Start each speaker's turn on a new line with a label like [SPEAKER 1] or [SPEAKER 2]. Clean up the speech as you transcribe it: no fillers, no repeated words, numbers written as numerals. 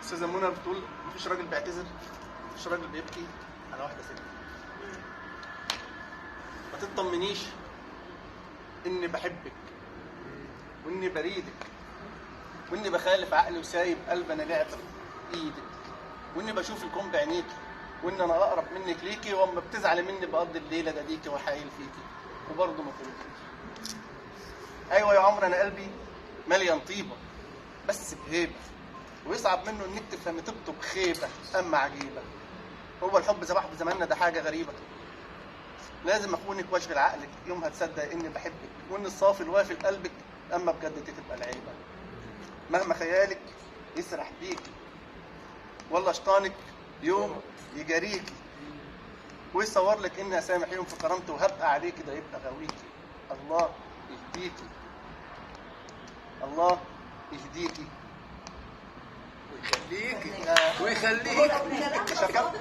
[SPEAKER 1] استاذه منى بتقول مفيش راجل بيعتذر، مفيش راجل بيبكي على واحده ست. ما تطمنيش اني بحبك واني بريدك واني بخالف عقلي وسايب قلبي انا لعب ايدك، واني بشوف الكون بعينيكي، وان انا اقرب منك ليكي، واما بتزعلي مني بقضي الليله داديكي وحايل فيكي وبرضه ما تقولكيش. ايوه يا عمر انا قلبي مليان طيبه بس بهيبه، ويصعب منه انك تفهمي طيبته بخيبه اما عجيبه. هو الحب زي في زماننا ده حاجه غريبه، لازم اخونك واشغل عقلك يومها تصدق اني بحبك، وان الصافي الوافي لقلبك اما بجد تبقى العيبه. مهما خيالك يسرح بيكي والله شيطانك يوم يجاريكي، ويصور لك اني اسامح يوم في كرامتي وهبقى عليكي ده يبقى غاويكي. الله يهديكي، الله يهديكي
[SPEAKER 2] ويخليكي
[SPEAKER 1] شكرا.